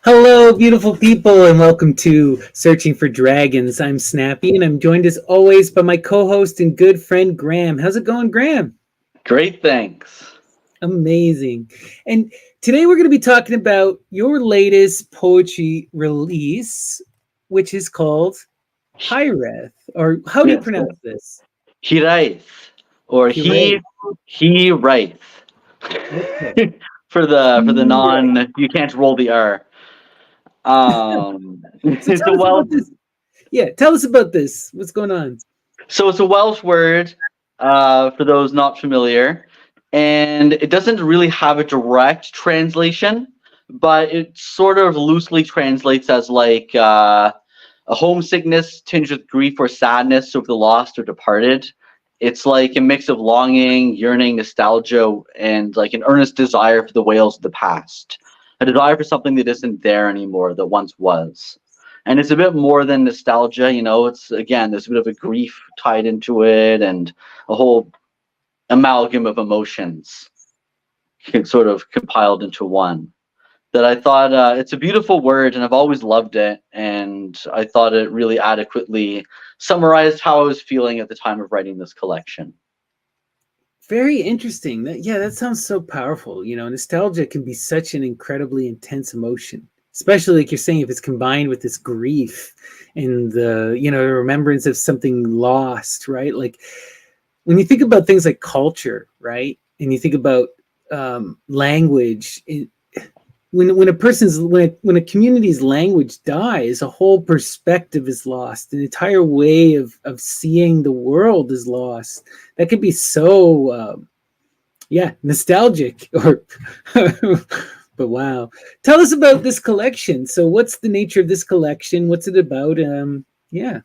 Hello, beautiful people, and welcome to Searching for Dragons. I'm Snappy, and I'm joined as always by my co-host and good friend Graham. How's it going, Graham? Great, thanks. Amazing. And today we're going to be talking about your latest poetry release, which is called Hiraeth. Or how do you Yes, pronounce this? Hiraeth, or Hiraeth. he writes. Okay. For the Hiraeth. non, you can't roll the R. So It's tell a us Welsh, about this. Yeah, tell us about this. What's going on? so it's a Welsh word. For those not familiar, and it doesn't really have a direct translation, but it sort of loosely translates as like a homesickness tinged with grief or sadness over the lost or departed. It's like a mix of longing, yearning, nostalgia, and like an earnest desire for the Wales of the past. A desire for something that isn't there anymore, that once was. And it's a bit more than nostalgia, it's again, there's a bit of a grief tied into it and a whole amalgam of emotions sort of compiled into one that I thought it's a beautiful word and I've always loved it. And I thought it really adequately summarized how I was feeling at the time of writing this collection. Very interesting. That sounds so powerful. Nostalgia can be such an incredibly intense emotion, especially like you're saying, if it's combined with this grief and the remembrance of something lost, right? Like when you think about things like culture, right? And you think about language, when a community's language dies, a whole perspective is lost. An entire way of seeing the world is lost. That could be so nostalgic. Or but wow, tell us about this collection. So what's the nature of this collection? What's it about? Yeah.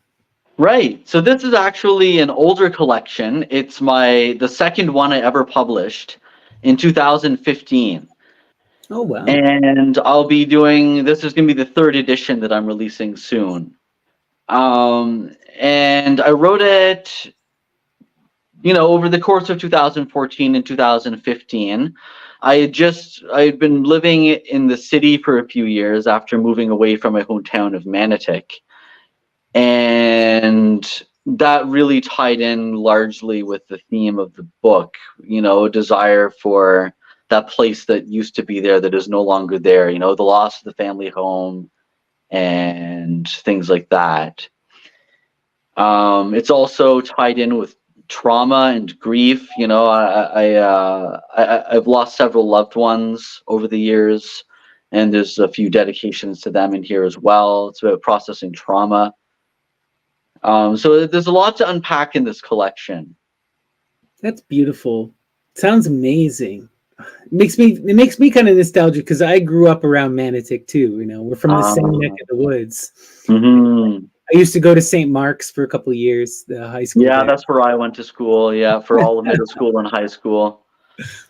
Right. So this is actually an older collection. It's the second one I ever published in 2015. Oh wow. And this is going to be the third edition that I'm releasing soon. And I wrote it over the course of 2014 and 2015. I had been living in the city for a few years after moving away from my hometown of Manotick. And that really tied in largely with the theme of the book, a desire for that place that used to be there that is no longer there, the loss of the family home and things like that. It's also tied in with trauma and grief. I've lost several loved ones over the years, and there's a few dedications to them in here as well. It's about processing trauma. So there's a lot to unpack in this collection. That's beautiful. Sounds amazing. It makes me kind of nostalgic because I grew up around Manotick too. We're from the same neck Um, of the woods. mhm. I used to go to St. Mark's for a couple of years, the high school Yeah, there. that's where I went to school. Yeah, for all of middle school and high school.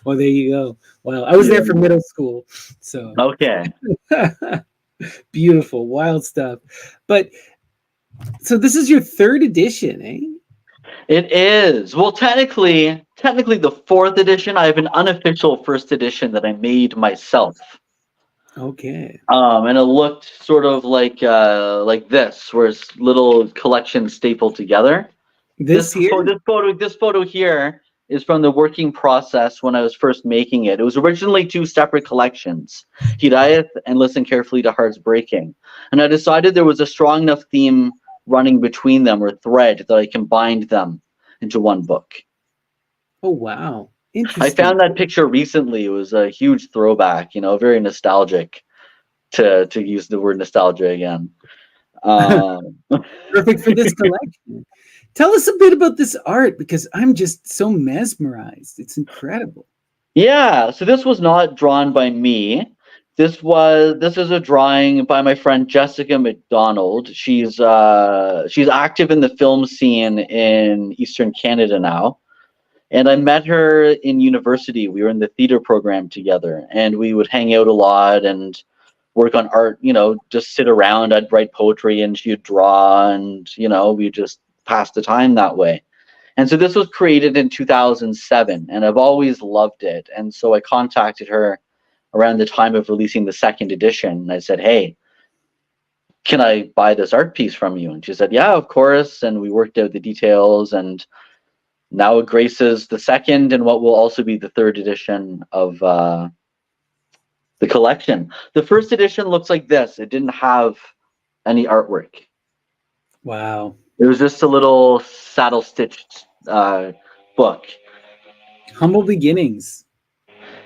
Well, there you go. Well, I was there for Yeah. middle school, so Okay. beautiful, wild stuff. But so this is your third edition, eh? It is. Well, technically the fourth edition. I have an unofficial first edition that I made myself. Okay. And it looked sort of like this, where it's little collections stapled together. This here? This photo here is from the working process when I was first making it. It was originally two separate collections, Hiraeth and Listen Carefully to Hearts Breaking. And I decided there was a strong enough theme running between them or thread that I combined them into one book. Oh wow, I interesting. found that picture recently. It was a huge throwback, very nostalgic to use the word nostalgia again. Um, Perfect for this collection. Tell us a bit about this art because I'm just so mesmerized. It's incredible. Yeah, so this was not drawn by me. This is a drawing by my friend Jessica McDonald. She's active in the film scene in Eastern Canada now. And I met her in university. We were in the theater program together and we would hang out a lot and work on art, just sit around. I'd write poetry and she'd draw and, we just pass the time that way. And so this was created in 2007, and I've always loved it. And so I contacted her around the time of releasing the second edition. And I said, hey, can I buy this art piece from you? And she said, yeah, of course. And we worked out the details, and now it graces the second and what will also be the third edition of the collection. The first edition looks like this. It didn't have any artwork. Wow. It was just a little saddle stitched book. Humble beginnings.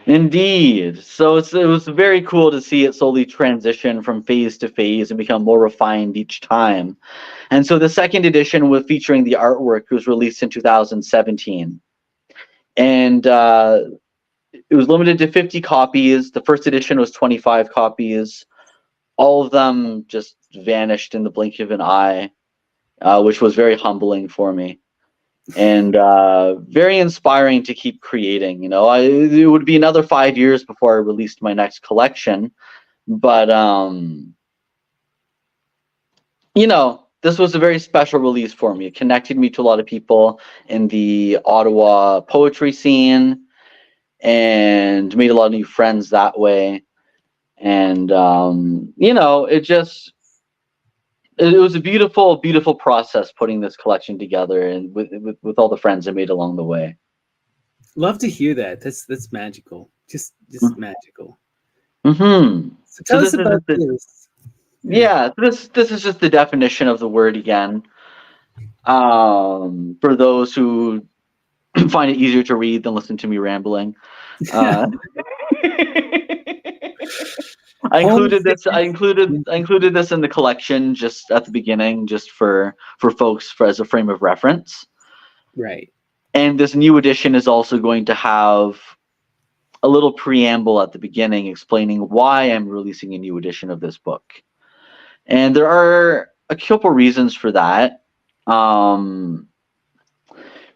Indeed. So it was very cool to see it slowly transition from phase to phase and become more refined each time. And so the second edition, with featuring the artwork, was released in 2017. And it was limited to 50 copies. The first edition was 25 copies. All of them just vanished in the blink of an eye, which was very humbling for me. And very inspiring to keep creating. You know, it would be another 5 years before I released my next collection, but you know, this was a very special release for me. It connected me to a lot of people in the Ottawa poetry scene, and made a lot of new friends that way. And you know, it was a beautiful, beautiful process putting this collection together, and with all the friends I made along the way. Love to hear that. That's magical. Just magical. Mm-hmm. So tell us about this. Yeah, this is just the definition of the word again. For those who find it easier to read than listen to me rambling. I included this in the collection just at the beginning, just for folks, as a frame of reference. Right. And this new edition is also going to have a little preamble at the beginning explaining why I'm releasing a new edition of this book. And there are a couple reasons for that. One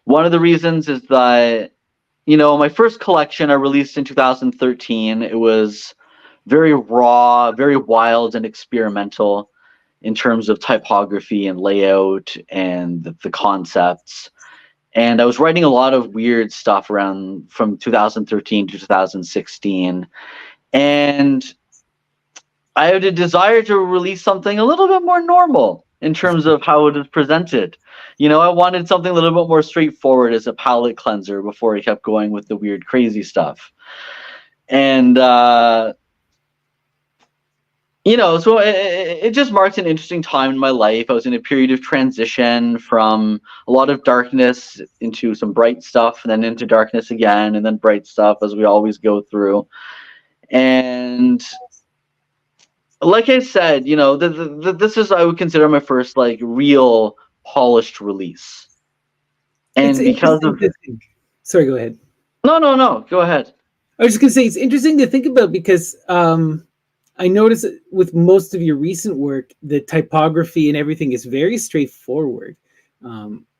of the reasons is that, you know, my first collection I released in 2013. It was very raw, very wild and experimental in terms of typography and layout and the concepts. And I was writing a lot of weird stuff around from 2013 to 2016. And I had a desire to release something a little bit more normal in terms of how it is presented. You know, I wanted something a little bit more straightforward as a palette cleanser before I kept going with the weird, crazy stuff. And, you know, so it just marked an interesting time in my life. I was in a period of transition from a lot of darkness into some bright stuff, and then into darkness again, and then bright stuff, as we always go through. And like I said, you know, this is, I would consider, my first like real polished release. And because of, sorry, go ahead. No, go ahead. I was just gonna say, it's interesting to think about, because I notice with most of your recent work, the typography and everything is very straightforward.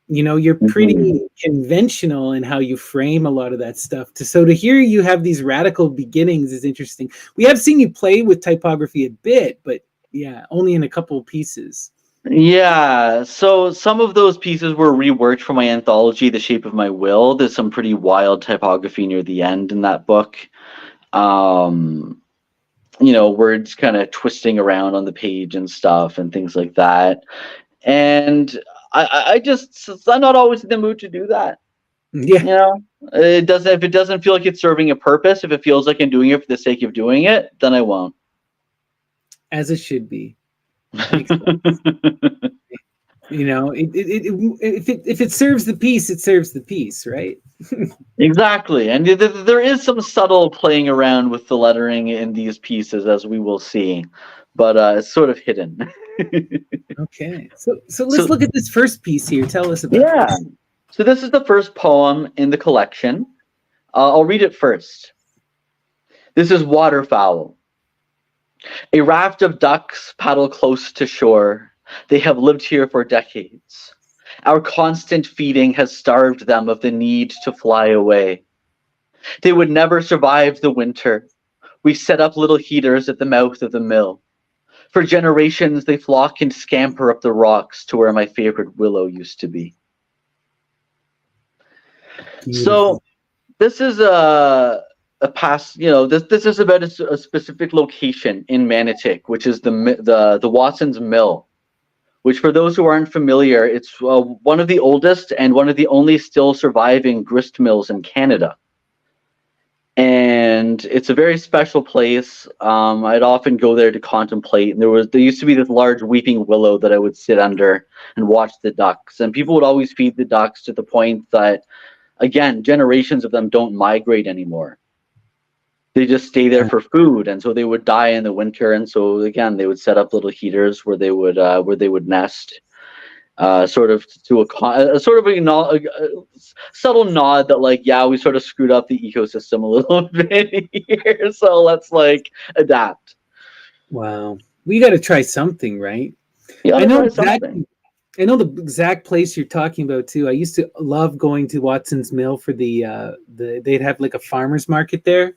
You know, you're pretty conventional in how you frame a lot of that stuff. So to hear you have these radical beginnings is interesting. We have seen you play with typography a bit, but yeah, only in a couple of pieces. Yeah, so some of those pieces were reworked for my anthology, The Shape of My Will. There's some pretty wild typography near the end in that book. You know, words kind of twisting around on the page and stuff and things like that. And I'm not always in the mood to do that. Yeah. You know, if it doesn't feel like it's serving a purpose, if it feels like I'm doing it for the sake of doing it, then I won't. As it should be. You know, if it serves the piece, it serves the piece, right? Exactly. And there is some subtle playing around with the lettering in these pieces, as we will see, but it's sort of hidden. Okay, so let's look at this first piece here. Tell us about it. So this is the first poem in the collection. I'll read it first. This is Waterfowl. A raft of ducks paddle close to shore. They have lived here for decades. Our constant feeding has starved them of the need to fly away. They would never survive the winter. We set up little heaters at the mouth of the mill. For generations, they flock and scamper up the rocks to where my favorite willow used to be. Beautiful. So this is a a past, this is about a specific location in Manotick, which is the Watson's Mill, which for those who aren't familiar, it's one of the oldest and one of the only still surviving grist mills in Canada. And it's a very special place. I'd often go there to contemplate. And there used to be this large weeping willow that I would sit under and watch the ducks. And people would always feed the ducks to the point that, again, generations of them don't migrate anymore. They just stay there for food, and so they would die in the winter. And so again, they would set up little heaters where they would nest. Sort of to a sort of a subtle nod that, like, yeah, we sort of screwed up the ecosystem a little bit here, so let's like adapt. Wow, we got to try something, right? Yeah, I know the exact place you're talking about too. I used to love going to Watson's Mill for they'd have like a farmer's market there.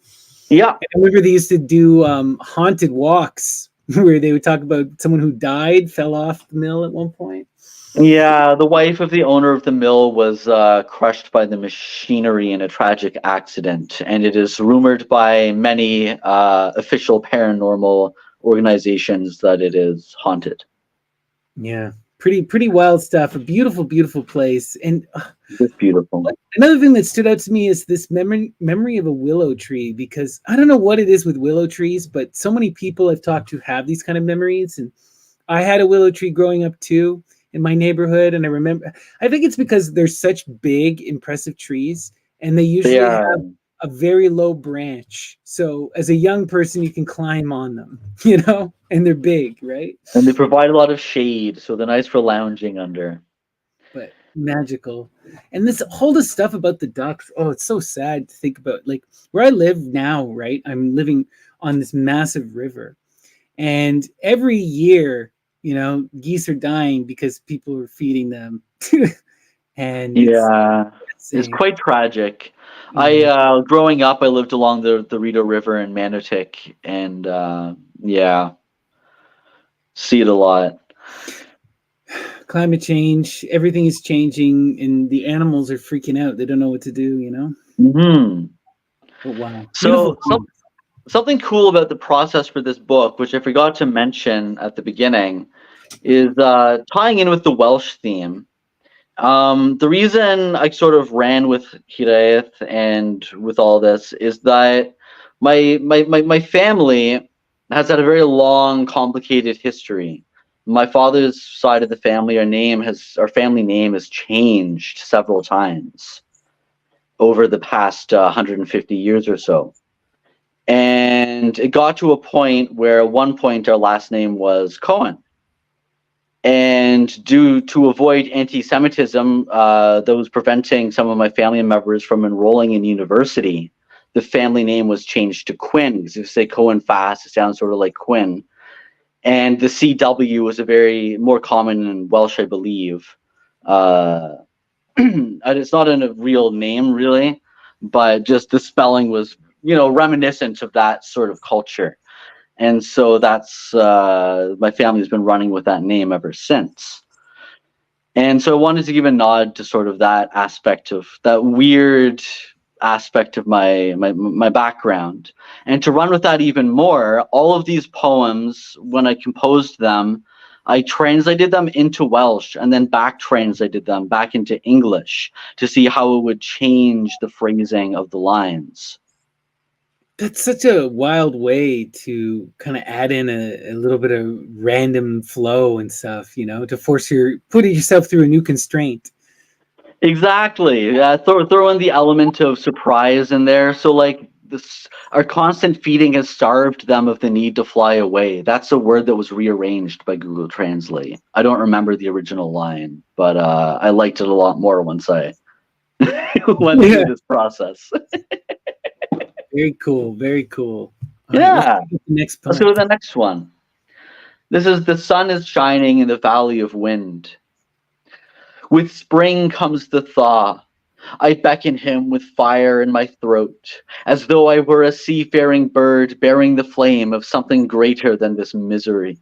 Yeah, I remember they used to do haunted walks where they would talk about someone who died, fell off the mill at one point. yeah. The wife of the owner of the mill was crushed by the machinery in a tragic accident, and it is rumored by many official paranormal organizations that it is haunted. Yeah, pretty wild stuff. A beautiful, beautiful place. And it's beautiful. Another thing that stood out to me is this memory of a willow tree, because I don't know what it is with willow trees, but so many people I've talked to have these kind of memories. And I had a willow tree growing up too in my neighborhood, and I think it's because they're such big, impressive trees, and they usually have a very low branch. So as a young person, you can climb on them, and they're big, right? And they provide a lot of shade, so they're nice for lounging under. But magical. And this whole stuff about the ducks, it's so sad to think about. Like where I live now, right? I'm living on this massive river, and every year, geese are dying because people are feeding them. And it's quite tragic. Mm-hmm. Growing up, I lived along the Rideau River in Manotick, and see it a lot. Climate change, everything is changing, and the animals are freaking out. They don't know what to do, Mm-hmm. But wow. So something cool about the process for this book, which I forgot to mention at the beginning, is tying in with the Welsh theme. The reason I sort of ran with Hiraeth and with all this is that my family has had a very long, complicated history. My father's side of the family, our family name has changed several times over the past 150 years or so. And it got to a point where at one point our last name was Cwinn. And due to avoid anti-Semitism that was preventing some of my family members from enrolling in university, the family name was changed to Cwinn, because if you say Cwinn fast, it sounds sort of like Quinn. And the CW was a very more common in Welsh, I believe. It's not a real name, really, but just the spelling was, reminiscent of that sort of culture. And so that's my family's been running with that name ever since. And so I wanted to give a nod to sort of that aspect of that weird aspect of my background. And to run with that even more, all of these poems, when I composed them, I translated them into Welsh and then back translated them back into English to see how it would change the phrasing of the lines. That's such a wild way to kind of add in a little bit of random flow and stuff, to force putting yourself through a new constraint. Exactly. Yeah, throw in the element of surprise in there. So like our constant feeding has starved them of the need to fly away. That's a word that was rearranged by Google Translate. I don't remember the original line, but I liked it a lot more once I went through this process. Very cool. Very cool. Yeah. Let's go to the next one. This is "The sun is shining in the valley of wind. With spring comes the thaw. I beckon him with fire in my throat, as though I were a seafaring bird bearing the flame of something greater than this misery.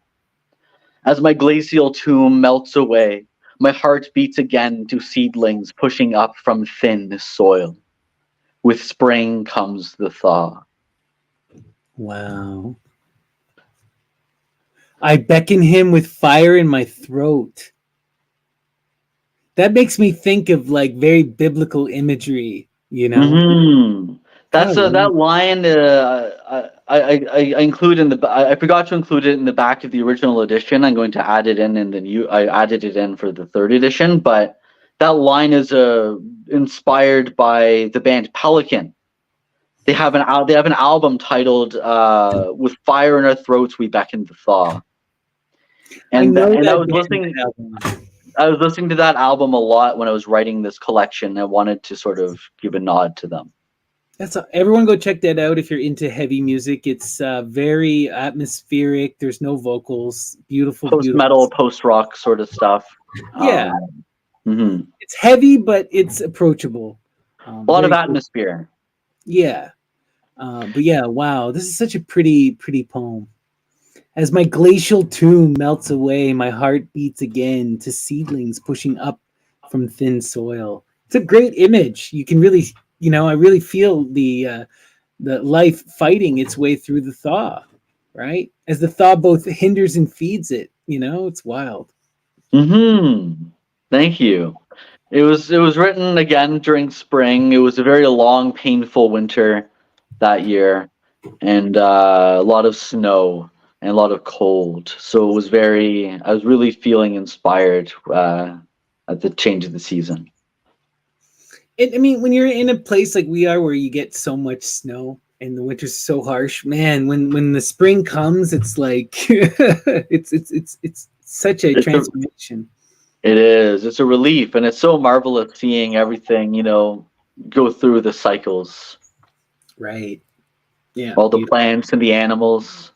As my glacial tomb melts away, my heart beats again to seedlings pushing up from thin soil. With spring comes the thaw. Wow. I beckon him with fire in my throat. That makes me think of like very biblical imagery, you know? Hmm. Kind of That weird. line. I include in the. I forgot to include it in the back of the original edition. I'm going to add it in the new. I added it in for the third edition, but that line is inspired by the band Pelican. They have an album titled "With Fire in Our Throats We Beckon the Thaw," I know and that band album. I was listening to that album a lot when I was writing this collection. I wanted to sort of give a nod to them. Everyone go check that out if you're into heavy music. It's very atmospheric. There's no vocals. Beautiful, Post beautiful. metal, post rock sort of stuff. Yeah, Mhm. it's heavy, but it's approachable. A lot of Very cool. atmosphere. Yeah. But yeah, wow, this is such a pretty, pretty poem. As my glacial tomb melts away, my heart beats again to seedlings pushing up from thin soil. It's a great image. You can really, I really feel the life fighting its way through the thaw, right? As the thaw both hinders and feeds it. It's wild. Thank you. It was written again during spring. It was a very long, painful winter that year, and a lot of snow and a lot of cold. So it was very. I was really feeling inspired at the change of the season. I mean, when you're in a place like we are, where you get so much snow and the winter's so harsh, man. When the spring comes, it's like it's such a It's a transformation. It is. It's a relief, and it's so marvelous seeing everything, go through the cycles, Right. Yeah. all the Beautiful. plants and the animals.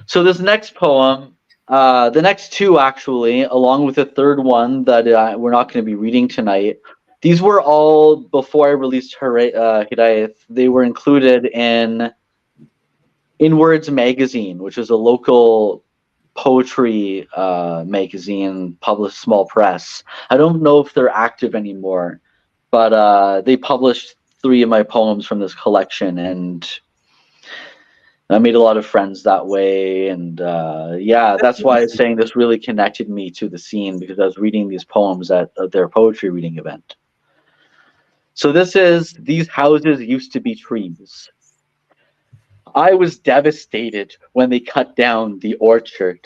So this next poem, the next two actually, along with the third one that we're not going to be reading tonight, these were all before I released Hiraeth. They were included in Inwards magazine, which is a local poetry magazine, published small press. I don't know if they're active anymore, but they published three of my poems from this collection, and I made a lot of friends that way. And yeah, that's why I was saying this really connected me to the scene, because I was reading these poems at their poetry reading event. So this is These Houses Used to Be Trees. I was devastated when they cut down the orchard.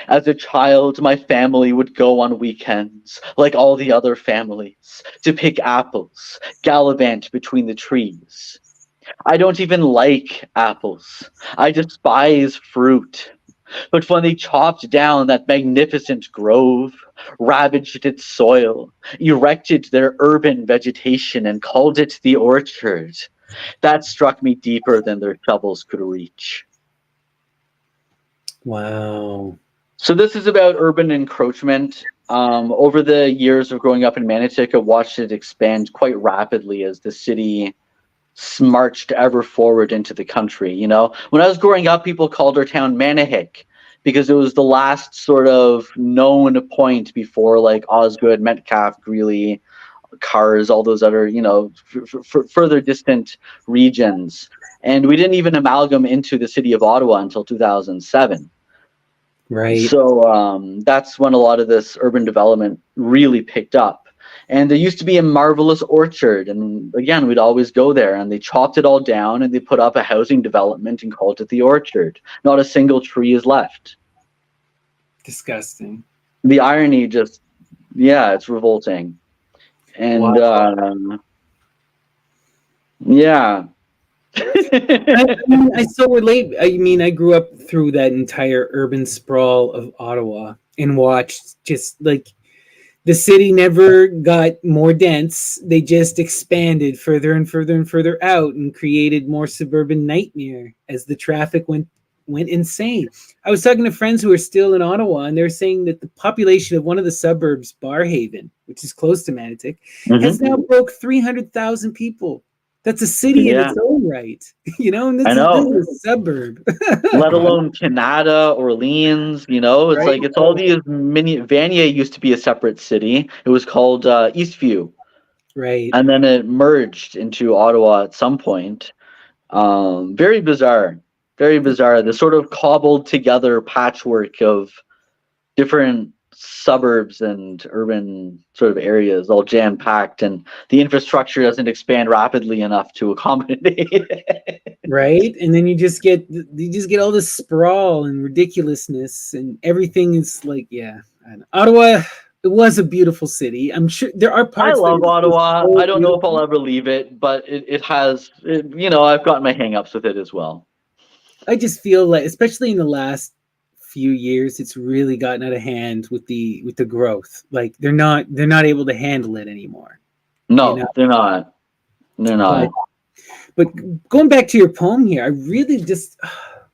As a child, my family would go on weekends, like all the other families, to pick apples, gallivant between the trees. I don't even like apples. I despise fruit. But when they chopped down that magnificent grove, ravaged its soil, erected their urban vegetation, and called it the orchard, that struck me deeper than their shovels could reach. Wow. So this is about urban encroachment. Over the years of growing up in Manotick, I watched it expand quite rapidly as the city marched ever forward into the country. When I was growing up, people called our town Manahick because it was the last sort of known point before like Osgood, Metcalfe, Greeley, Cars, all those other, further distant regions. And we didn't even amalgam into the city of Ottawa until 2007. Right. So that's when a lot of this urban development really picked up. And there used to be a marvelous orchard. And again, we'd always go there, and they chopped it all down and they put up a housing development and called it the orchard. Not a single tree is left. Disgusting. The irony just, yeah, it's revolting. And Wow. yeah. I so relate. I mean, I grew up through that entire urban sprawl of Ottawa and watched just like the city never got more dense. They just expanded further and further and further out and created more suburban nightmare as the traffic went insane. I was talking to friends who are still in Ottawa, and they're saying that the population of one of the suburbs, Barhaven, which is close to Manotick, has now broke 300,000 people. That's a city in its own right, and this is a suburb. Let alone Canada, Orleans, it's Right? like it's all these mini. Vanier used to be a separate city. It was called Eastview. Right. and then it merged into Ottawa at some point. Very bizarre, very bizarre. The sort of cobbled together patchwork of different suburbs and urban sort of areas all jam packed, and the infrastructure doesn't expand rapidly enough to accommodate it. Right. And then you just get all this sprawl and ridiculousness, and everything is like, yeah. I know. Ottawa, it was a beautiful city. I'm sure there are I parts that love are still Ottawa. so I don't know if I'll beautiful. ever leave it, but I've gotten my hangups with it as well. I just feel like, especially in the last few years, it's really gotten out of hand with the growth. Like they're not able to handle it anymore. You know. No, they're not. They're But not. but going back to your poem here, I really just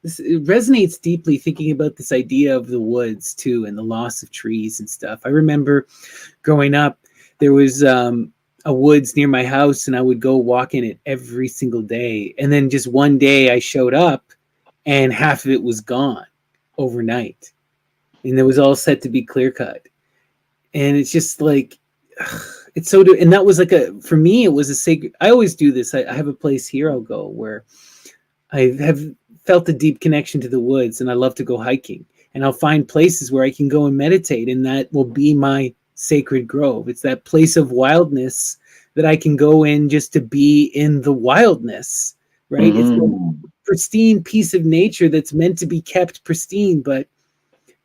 this it resonates deeply thinking about this idea of the woods too and the loss of trees and stuff. I remember growing up, there was a woods near my house, and I would go walk in it every single day. And then just one day I showed up, and half of it was gone overnight, and it was all set to be clear cut. And it's just like it's so and that was like a for me it was a sacred. I always do this. I have a place here I'll go where I have felt a deep connection to the woods, and I love to go hiking, and I'll find places where I can go and meditate, and that will be my sacred grove. It's that place of wildness that I can go in just to be in the wildness, right? It's a Mm-hmm. pristine piece of nature that's meant to be kept pristine, but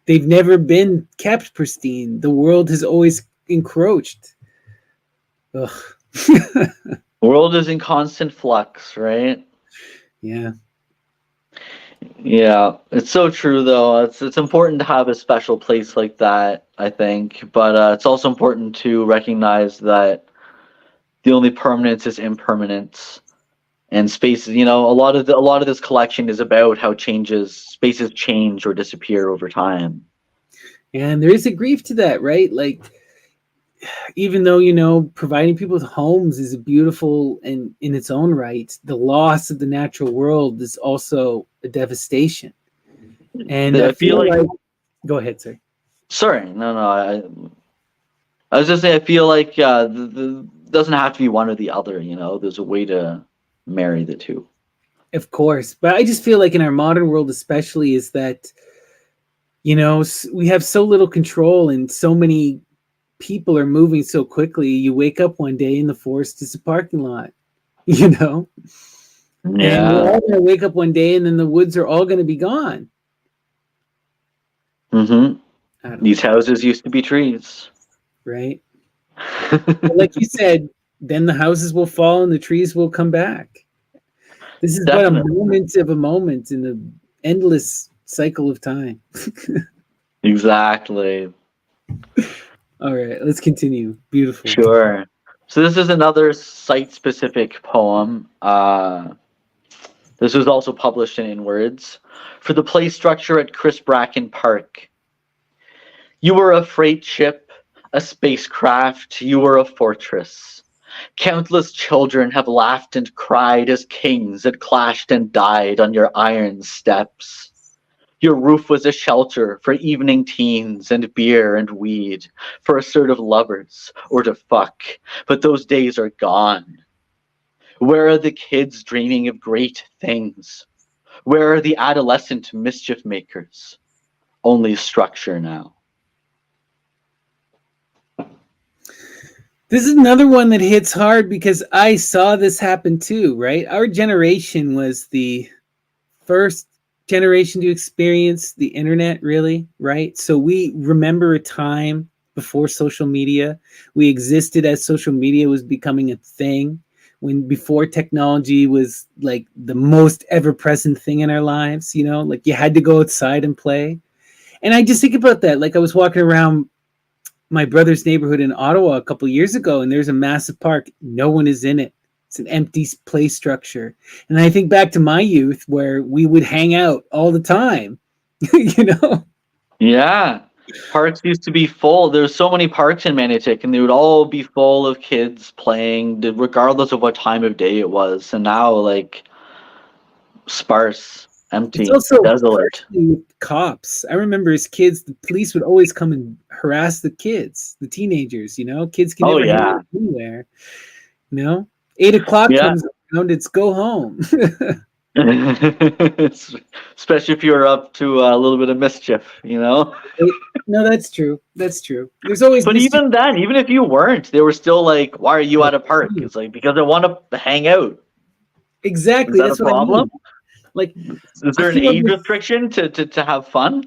they've never been kept pristine. The world has always encroached. Ugh. World is in constant flux, right? Yeah. Yeah, it's so true though. It's important to have a special place like that, I think, but it's also important to recognize that the only permanence is impermanence, and spaces. A lot of this collection is about how changes spaces change or disappear over time. And there is a grief to that, right? Like, even though, providing people with homes is beautiful and in its own right, the loss of the natural world is also a devastation. And I I feel feel like, like, go ahead, sir. sorry, no, I was just saying, I feel like the doesn't have to be one or the other. There's a way to marry the two. Of course. But I just feel like in our modern world, especially, is that, we have so little control, and so many people are moving so quickly. You wake up one day and the forest is a parking lot, you know? And we're Yeah. all going to wake up one day and then the woods are all going to be gone. Mm-hmm. I don't These know, houses used to be trees. right? But like you said, then the houses will fall and the trees will come back. This is but a Definitely. moment of a moment in the endless cycle of time. Exactly. All right, let's continue. Beautiful. Sure. So this is another site-specific poem. This was also published in Words. For the play structure at Chris Bracken Park. You were a freight ship, a spacecraft, you were a fortress. Countless children have laughed and cried as kings had clashed and died on your iron steps. Your roof was a shelter for evening teens and beer and weed, for assertive lovers or to fuck, but those days are gone. Where are the kids dreaming of great things? Where are the adolescent mischief makers? Only structure now. This is another one that hits hard because I saw this happen too, right? Our generation was the first generation to experience the internet, really, right? So we remember a time before social media. We existed as social media was becoming a thing, when before technology was like the most ever present thing in our lives, like you had to go outside and play. And I just think about that. Like I was walking around my brother's neighborhood in Ottawa a couple of years ago, and there's a massive park. No one is in it. It's an empty play structure. And I think back to my youth where we would hang out all the time, you know? Yeah. Parks used to be full. There's so many parks in Manitic, and they would all be full of kids playing, regardless of what time of day it was. And now, like, sparse. It's empty, also desolate. partially with cops. I remember as kids, the police would always come and harass the kids, the teenagers. Kids can Oh never hang yeah, out anywhere. You know, 8 o'clock yeah. comes around, it's go home. Especially if you're up to a little bit of mischief. No, that's true. That's true. There's always But mischief. even then, even if you weren't, they were still like, "Why are you at a park?" It's like because I want to hang out. Is Exactly. that a That's what I mean. problem? Like, Is I there an feel age this. restriction to have fun?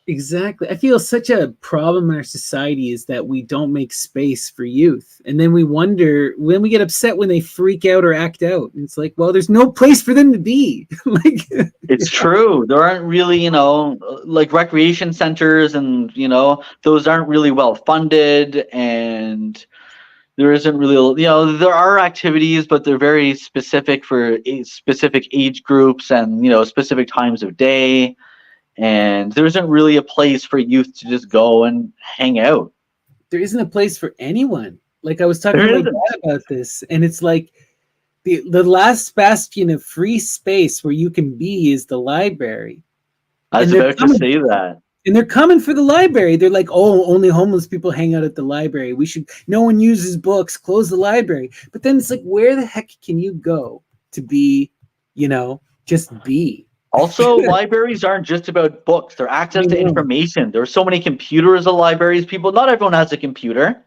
Exactly. I feel such a problem in our society is that we don't make space for youth. And then we wonder when we get upset when they freak out or act out. And it's like, well, there's no place for them to be. Like, It's true. There aren't really, like recreation centers, and those aren't really well funded, and there isn't really, there are activities, but they're very specific for specific age groups and specific times of day, and there isn't really a place for youth to just go and hang out. there isn't a place for anyone. Like, I was talking There to my isn't. dad about this, and it's like the last bastion of free space where you can be is the library. I was And they're about to coming say that. and they're coming for the library. They're like, oh, only homeless people hang out at the library. No one uses books, close the library. But then it's like, where the heck can you go to be, just be? Also, libraries aren't just about books. They're I access to know, information. There are so many computers at libraries. Not everyone has a computer.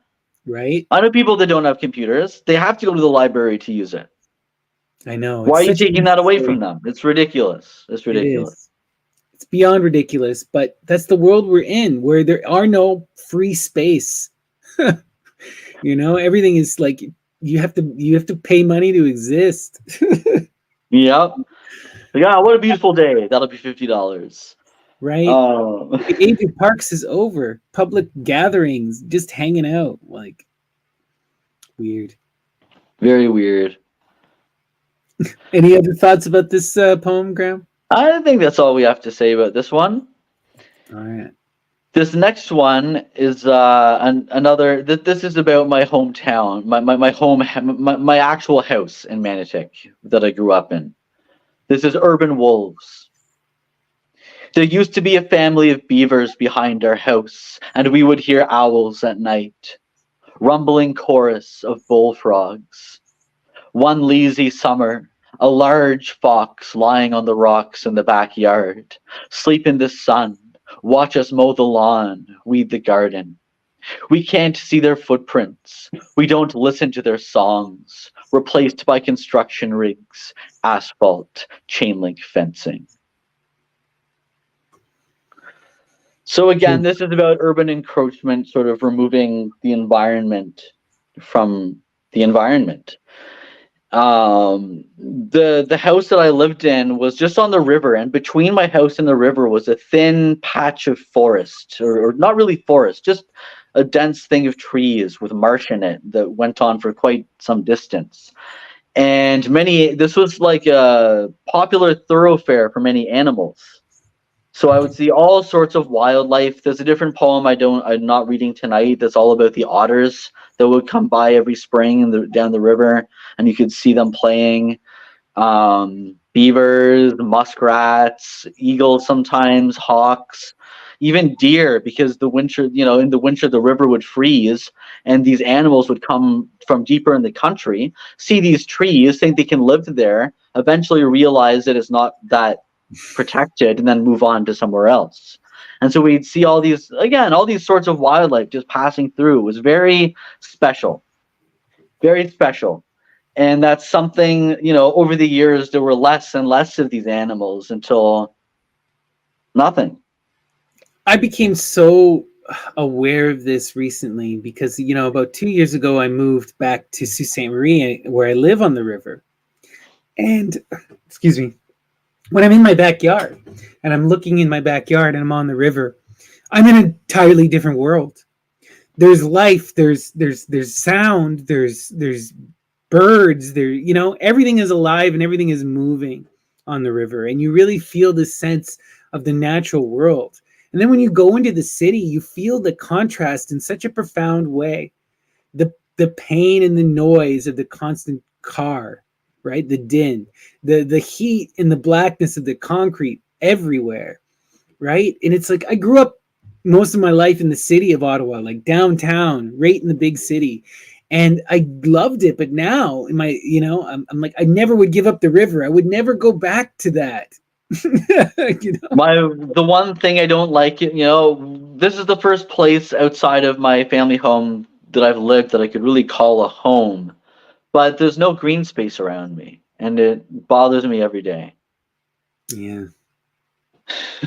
right? I know people that don't have computers. They have to go to the library to use it. I know. Why It's are you such a taking that away necessary. from them? It's ridiculous. It's It ridiculous. is. It's beyond ridiculous, but that's the world we're in, where there are no free space. Everything is like you have to pay money to exist. Yep. Yeah, what a beautiful day. That'll be $50. Right? Oh, The age of parks is over. Public gatherings, just hanging out, like weird. very weird. Any other thoughts about this poem, Graham? I think that's all we have to say about this one. All right. This next one is another. This is about my hometown, my home, my actual house in Manitic that I grew up in. This is Urban Wolves. There used to be a family of beavers behind our house, and we would hear owls at night, rumbling chorus of bullfrogs. One lazy summer, a large fox lying on the rocks in the backyard, sleep in the sun, watch us mow the lawn, weed the garden. We can't see their footprints. We don't listen to their songs, replaced by construction rigs, asphalt, chain link fencing. So again, this is about urban encroachment, sort of removing the environment from the environment. The house that I lived in was just on the river, and between my house and the river was a thin patch of forest, or not really forest, just a dense thing of trees with marsh in it that went on for quite some distance. And this was like a popular thoroughfare for many animals. So I would see all sorts of wildlife. There's a different poem I'm not reading tonight that's all about the otters that would come by every spring down the river, and you could see them playing. Beavers, muskrats, eagles sometimes, hawks, even deer, because in the winter the river would freeze, and these animals would come from deeper in the country, see these trees, think they can live there, eventually realize that it's not that protected, and then move on to somewhere else. And so we'd see all these sorts of wildlife just passing through. It was very special, very special. And that's something, over the years, there were less and less of these animals until nothing. I became so aware of this recently because, about 2 years ago, I moved back to Sault Ste. Marie, where I live on the river. And, excuse me, when I'm in my backyard and I'm looking in my backyard and I'm on the river, I'm in an entirely different world. There's life, there's sound, there's birds, everything is alive and everything is moving on the river, and you really feel this sense of the natural world. And then when you go into the city, you feel the contrast in such a profound way. The pain and the noise of the constant car, right? The din, the heat and the blackness of the concrete everywhere, right? And it's like I grew up most of my life in the city of Ottawa, like downtown, right in the big city. And I loved it, but now in my, I'm like, I never would give up the river. I would never go back to that. The one thing I don't like, this is the first place outside of my family home that I've lived that I could really call a home. But there's no green space around me, and it bothers me every day. Yeah.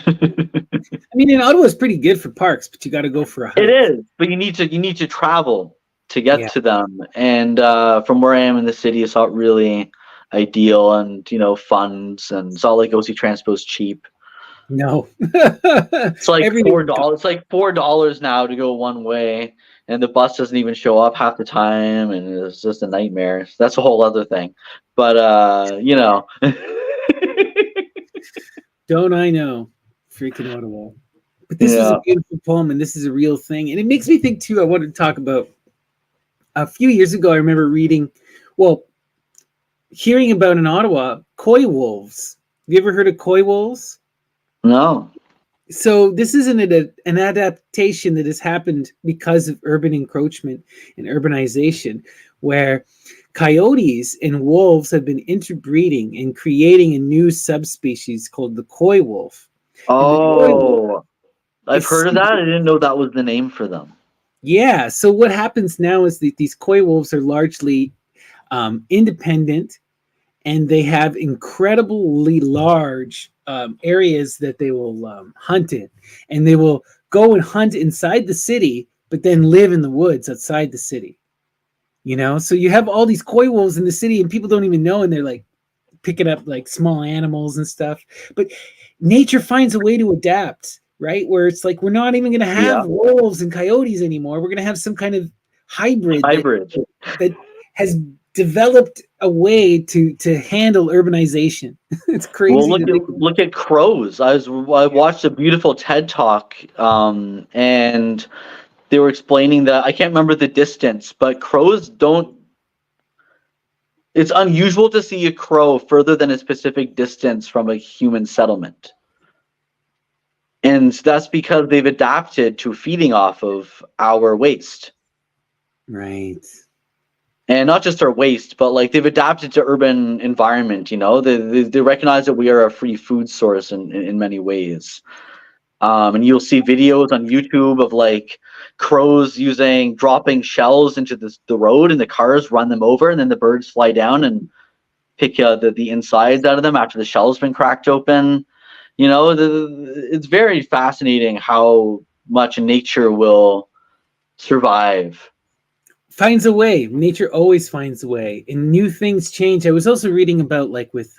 I mean, in Ottawa is pretty good for parks, but you got to go for a hike. It is, but you need to travel to get Yeah. to them. And from where I am in the city, it's not really ideal. And funds and Salt Lake OC Transpo's cheap. No. It's like Everything. $4. It's like $4 now to go one way, and the bus doesn't even show up half the time, and it's just a nightmare. That's a whole other thing. But Don't I know? Freaking Ottawa. But this is a beautiful poem, and this is a real thing. And it makes me think, too, I wanted to talk about a few years ago, I remember hearing about in Ottawa, coy wolves. Have you ever heard of coy wolves? No. So this is an adaptation that has happened because of urban encroachment and urbanization, where coyotes and wolves have been interbreeding and creating a new subspecies called the coy wolf. Oh, I've heard of that. I didn't know that was the name for them. Yeah. So what happens now is that these coy wolves are largely independent, and they have incredibly large areas that they will hunt in, and they will go and hunt inside the city, but then live in the woods outside the city. So you have all these coy wolves in the city, and people don't even know, and they're like picking up like small animals and stuff. But nature finds a way to adapt, right? Where it's like, we're not even going to have wolves and coyotes anymore. We're going to have some kind of hybrid. That has developed a way to handle urbanization. It's crazy. Well, look at crows. I watched a beautiful TED Talk, and they were explaining that, I can't remember the distance, but crows don't. It's unusual to see a crow further than a specific distance from a human settlement. And that's because they've adapted to feeding off of our waste. Right. And not just our waste, but like they've adapted to urban environment, They recognize that we are a free food source in many ways. And you'll see videos on YouTube of like crows dropping shells into the road, and the cars run them over, and then the birds fly down and pick the insides out of them after the shell's been cracked open. It's very fascinating how much nature will survive. Finds a way. Nature always finds a way, and new things change. I was also reading about with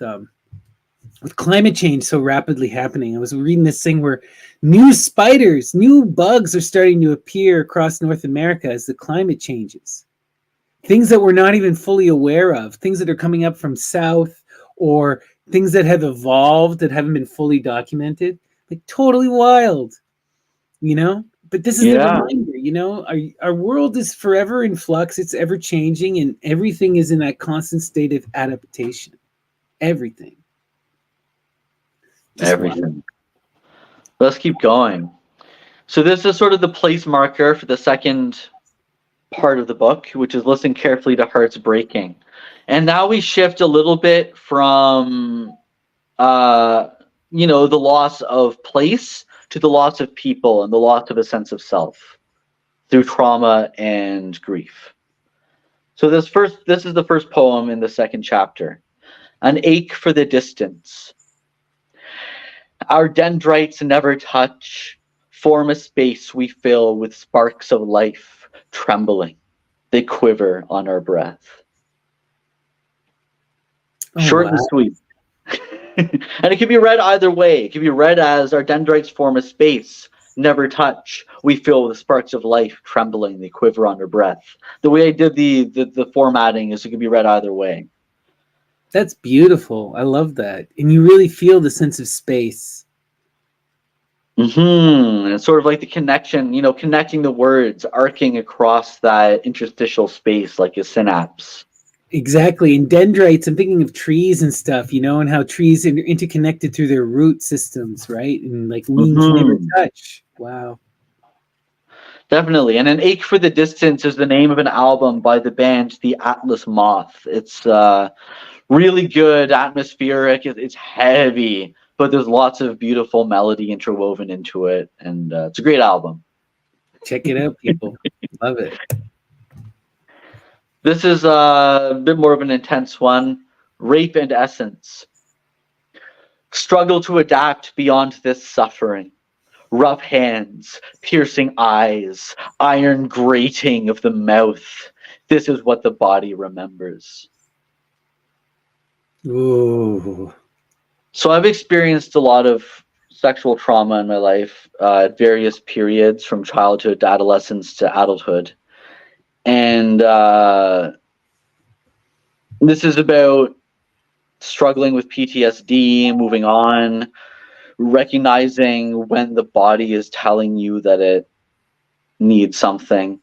climate change so rapidly happening. I was reading this thing where new spiders, new bugs are starting to appear across North America as the climate changes. Things that we're not even fully aware of, things that are coming up from south, or things that have evolved that haven't been fully documented. Like totally wild, But this is the reminder, our world is forever in flux. It's ever changing, and everything is in that constant state of adaptation. Everything. Everything. Let's keep going. So this is sort of the place marker for the second part of the book, which is listen carefully to hearts breaking. And now we shift a little bit from, the loss of place to the loss of people and the loss of a sense of self through trauma and grief. So this is the first poem in the second chapter. An ache for the distance. Our dendrites never touch, form a space we fill with sparks of life, trembling. They quiver on our breath. Short and sweet. And it can be read either way. It can be read as our dendrites form a space, never touch, we fill with sparks of life, trembling, they quiver on our breath. The way I did the formatting is it can be read either way. That's beautiful. I love that. And you really feel the sense of space. And it's sort of like the connection, connecting the words, arcing across that interstitial space like a synapse. Exactly. And dendrites, I'm thinking of trees and stuff, and how trees are interconnected through their root systems, right? And like limbs you never Hmm. touch. Wow. Definitely. And An Ache for the Distance is the name of an album by the band The Atlas Moth. It's really good, atmospheric. It's heavy, but there's lots of beautiful melody interwoven into it. And it's a great album. Check it out, people. Love it. This is a bit more of an intense one. Rape and Essence. Struggle to adapt beyond this suffering. Rough hands, piercing eyes, iron grating of the mouth. This is what the body remembers. Ooh. So I've experienced a lot of sexual trauma in my life at various periods, from childhood to adolescence to adulthood. And this is about struggling with PTSD, moving on, recognizing when the body is telling you that it needs something.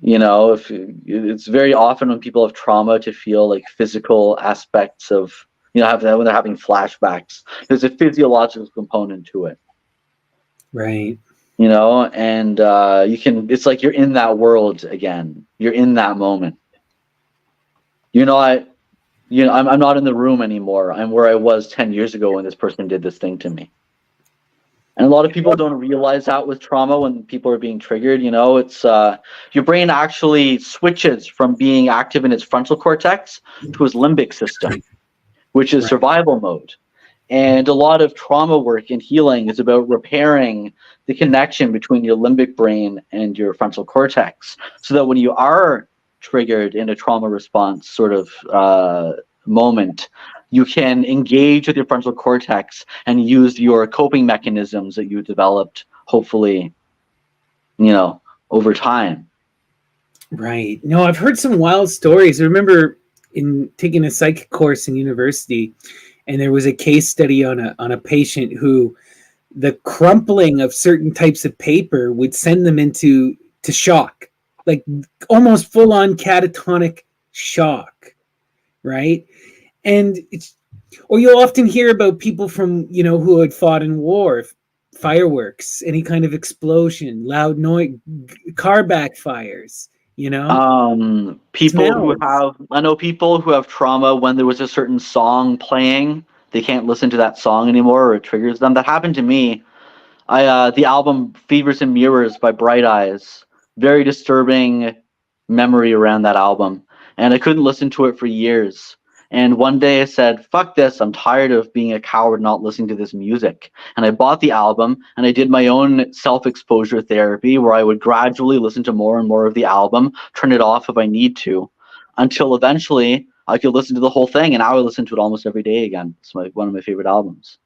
If it's very often when people have trauma to feel like physical aspects of, when they're having flashbacks, there's a physiological component to it. Right. And it's like you're in that world again. You're in that moment. I'm not in the room anymore. I'm where I was 10 years ago when this person did this thing to me. And a lot of people don't realize that with trauma when people are being triggered. It's your brain actually switches from being active in its frontal cortex to its limbic system, which is survival mode. And a lot of trauma work and healing is about repairing the connection between your limbic brain and your frontal cortex, so that when you are triggered in a trauma response sort of moment, you can engage with your frontal cortex and use your coping mechanisms that you developed, hopefully, over time. Right. No, I've heard some wild stories. I remember in taking a psych course in university, and there was a case study on a patient who the crumpling of certain types of paper would send them into shock, like almost full on catatonic shock, right? And or you'll often hear about people from, who had fought in war, fireworks, any kind of explosion, loud noise, car backfires, I know people who have trauma when there was a certain song playing, they can't listen to that song anymore, or it triggers them. That happened to me. The album Fevers and Mirrors by Bright Eyes, very disturbing memory around that album, and I couldn't listen to it for years. And one day I said, fuck this, I'm tired of being a coward not listening to this music. And I bought the album, and I did my own self-exposure therapy, where I would gradually listen to more and more of the album, turn it off if I need to, until eventually I could listen to the whole thing. And now I listen to it almost every day again. It's one of my favorite albums.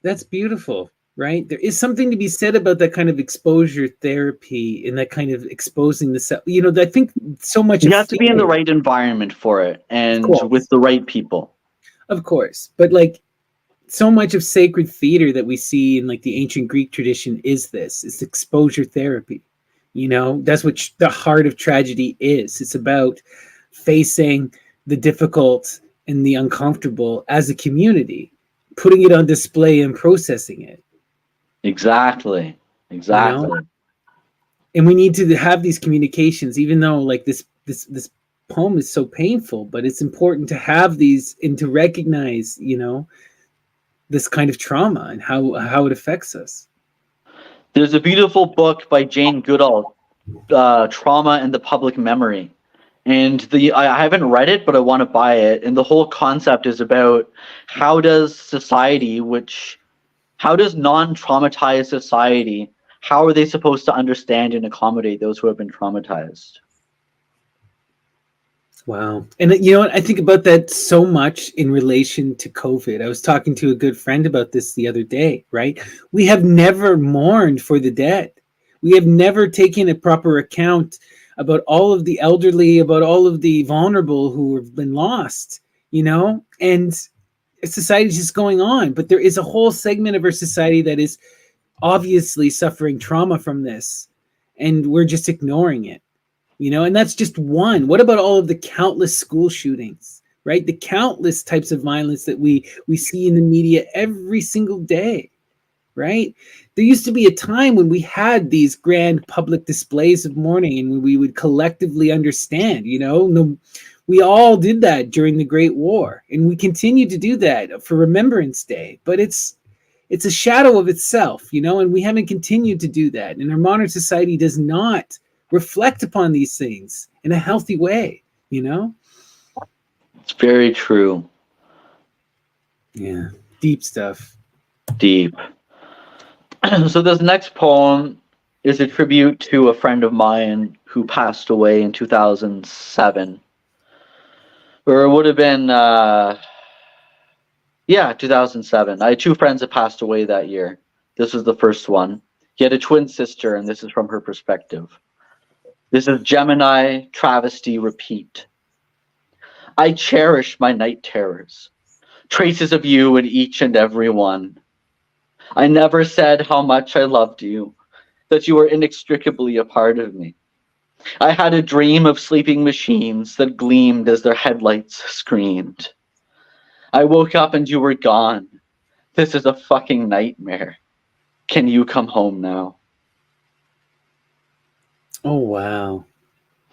That's beautiful. Right? There is something to be said about that kind of exposure therapy and that kind of exposing the self. I think so much. You have to be in the right environment for it, and with the right people. Of course. But like so much of sacred theater that we see in like the ancient Greek tradition is it's exposure therapy. That's what the heart of tragedy is. It's about facing the difficult and the uncomfortable as a community, putting it on display and processing it. Exactly. And we need to have these communications, even though like this poem is so painful, but it's important to have these and to recognize, this kind of trauma and how it affects us. There's a beautiful book by Jane Goodall, Trauma and the Public Memory. And I haven't read it, but I want to buy it. And the whole concept is about how does non-traumatized society, how are they supposed to understand and accommodate those who have been traumatized? Wow. And what? I think about that so much in relation to COVID. I was talking to a good friend about this the other day, right? We have never mourned for the dead. We have never taken a proper account about all of the elderly, about all of the vulnerable who have been lost, and society's just going on. But there is a whole segment of our society that is obviously suffering trauma from this, and we're just ignoring it. And that's just one. What about all of the countless school shootings, right? The countless types of violence that we see in the media every single day, right? There used to be a time when we had these grand public displays of mourning and we would collectively understand, we all did that during the Great War, and we continue to do that for Remembrance Day, but it's a shadow of itself, and we haven't continued to do that. And our modern society does not reflect upon these things in a healthy way, It's very true. Yeah, deep stuff. Deep. So this next poem is a tribute to a friend of mine who passed away in 2007. Or it would have been, 2007. I had two friends that passed away that year. This was the first one. He had a twin sister, and this is from her perspective. This is Gemini Travesty Repeat. I cherish my night terrors, traces of you in each and every one. I never said how much I loved you, that you were inextricably a part of me. I had a dream of sleeping machines that gleamed as their headlights screamed. I woke up and you were gone. This is a fucking nightmare. Can you come home now? Oh, wow.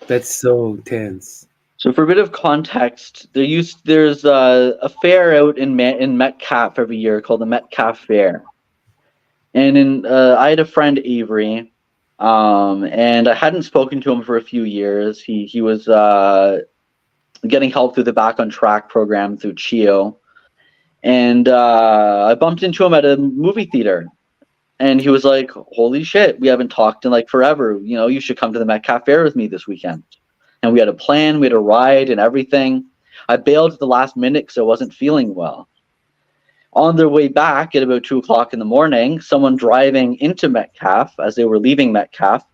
That's so intense. So for a bit of context, there's a fair out in Metcalfe every year called the Metcalfe Fair. And I had a friend, Avery, and I hadn't spoken to him for a few years. He was getting help through the Back on Track program through CHIO. And I bumped into him at a movie theater. And he was like, holy shit, we haven't talked in like forever. You should come to the Metcalfe Fair with me this weekend. And we had a plan, we had a ride and everything. I bailed at the last minute because I wasn't feeling well. On their way back at about 2 o'clock in the morning, someone driving into Metcalfe, as they were leaving Metcalfe,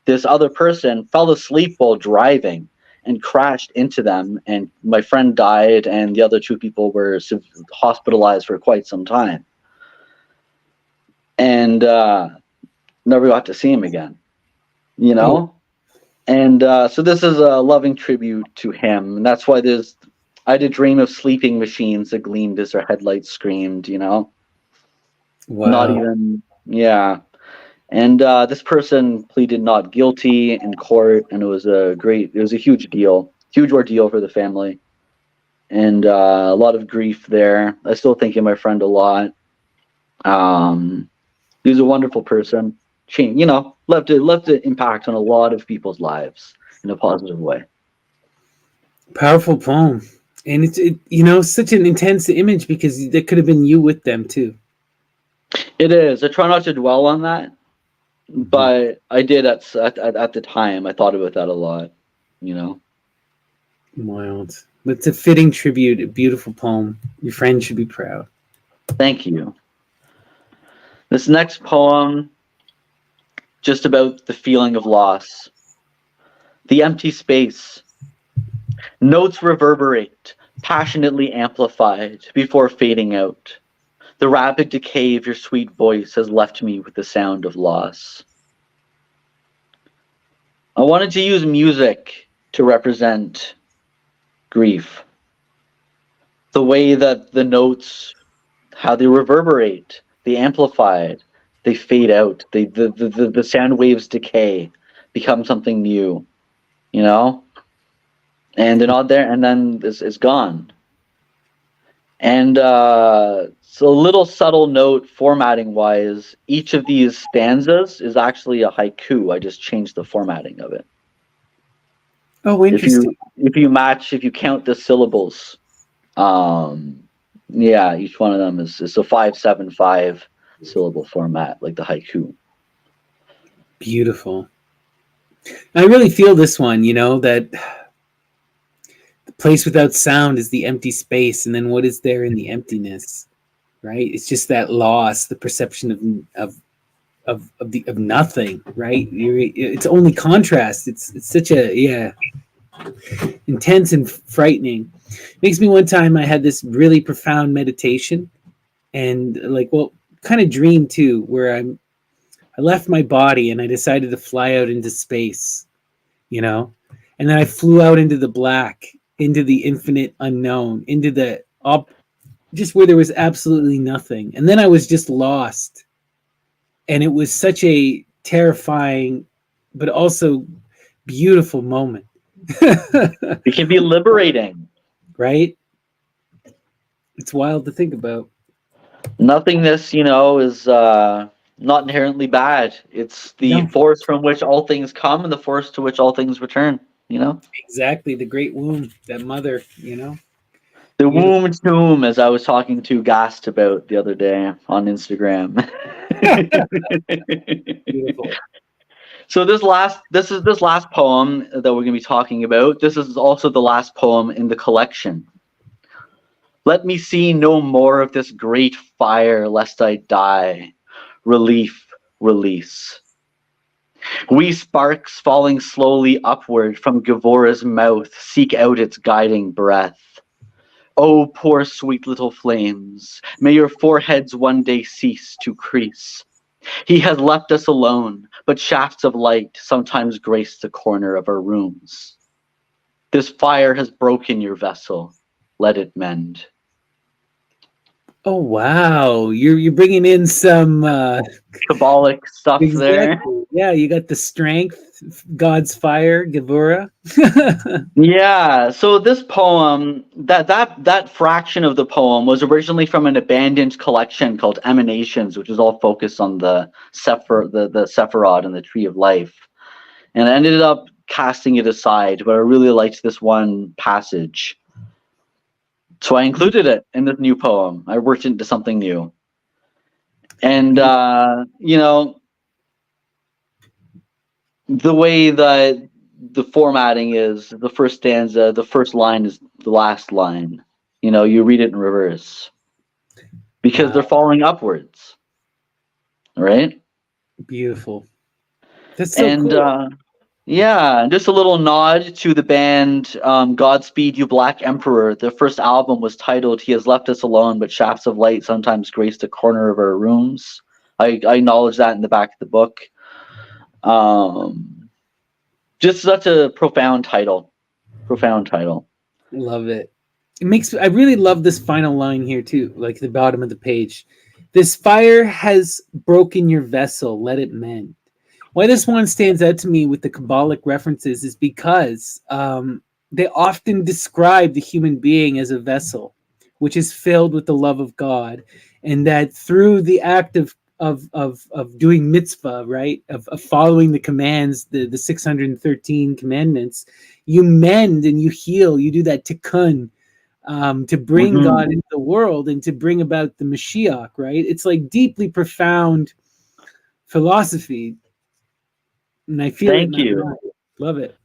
this other person fell asleep while driving and crashed into them. And my friend died, and the other two people were hospitalized for quite some time. And never got to see him again, Oh. And so this is a loving tribute to him. And that's why I had a dream of sleeping machines that gleamed as their headlights screamed, Wow. Not even, yeah. And this person pleaded not guilty in court, and it was a huge ordeal for the family. And a lot of grief there. I still think of my friend a lot. He was a wonderful person. Left an impact on a lot of people's lives in a positive way. Powerful poem. And it's such an intense image because that could have been you with them too. It is. I try not to dwell on that, but I did at the time. I thought about that a lot, Wild. It's a fitting tribute, a beautiful poem. Your friend should be proud. Thank you. This next poem, just about the feeling of loss. The empty space. Notes reverberate, passionately amplified, before fading out. The rapid decay of your sweet voice has left me with the sound of loss. I wanted to use music to represent grief. The way that the notes, how they reverberate, they amplified, they fade out, the sound waves decay, become something new, and they're not there, and then it's gone. And so a little subtle note formatting wise, each of these stanzas is actually a haiku. I just changed the formatting of it. Oh, interesting. If you count the syllables, each one of them is a 5-7-5 syllable format, like the haiku. Beautiful. I really feel this one, that the place without sound is the empty space, and then what is there in the emptiness, right? It's just that loss, the perception of nothing, right? It's only contrast. It's such a intense and frightening. Makes me, one time I had this really profound meditation, and kind of dream too, where I left my body and I decided to fly out into space, and then I flew out into the black, into the infinite unknown, into the just where there was absolutely nothing. And then I was just lost. And it was such a terrifying, but also beautiful moment. It can be liberating. Right? It's wild to think about. Nothingness, is not inherently bad. It's the force from which all things come and the force to which all things return, Exactly. The great womb, that mother, The womb tomb, as I was talking to Gast about the other day on Instagram. Beautiful. So this last poem that we're going to be talking about. This is also the last poem in the collection. Let me see no more of this great fire, lest I die. Relief, release. We sparks falling slowly upward from Gavora's mouth seek out its guiding breath. Oh, poor sweet little flames, may your foreheads one day cease to crease. He has left us alone, but shafts of light sometimes grace the corner of our rooms. This fire has broken your vessel, let it mend. Oh wow, you're bringing in some Kabbalic stuff there. Yeah, you got the strength, God's fire, Gevura. Yeah, so this poem, that fraction of the poem was originally from an abandoned collection called Emanations, which is all focused on the Sephiroth and the Tree of Life. And I ended up casting it aside, but I really liked this one passage. So I included it in this new poem. I worked into something new. And, the way that the formatting is, the first stanza, the first line is the last line. You read it in reverse. Because they're falling upwards. Right? Beautiful. That's so cool. Yeah, just a little nod to the band Godspeed You Black Emperor. Their first album was titled He Has Left Us Alone, but Shafts of Light sometimes grace the corner of our rooms. I acknowledge that in the back of the book. Just such a profound title. Love it. I really love this final line here too, like the bottom of the page. This fire has broken your vessel, let it mend. Why this one stands out to me with the Kabbalic references is because they often describe the human being as a vessel, which is filled with the love of God, and that through the act of doing mitzvah, right, of following the commands, the 613 commandments, you mend and you heal. You do that tikkun to bring God into the world and to bring about the Mashiach, right? It's like deeply profound philosophy. And I feel Thank you. Love it.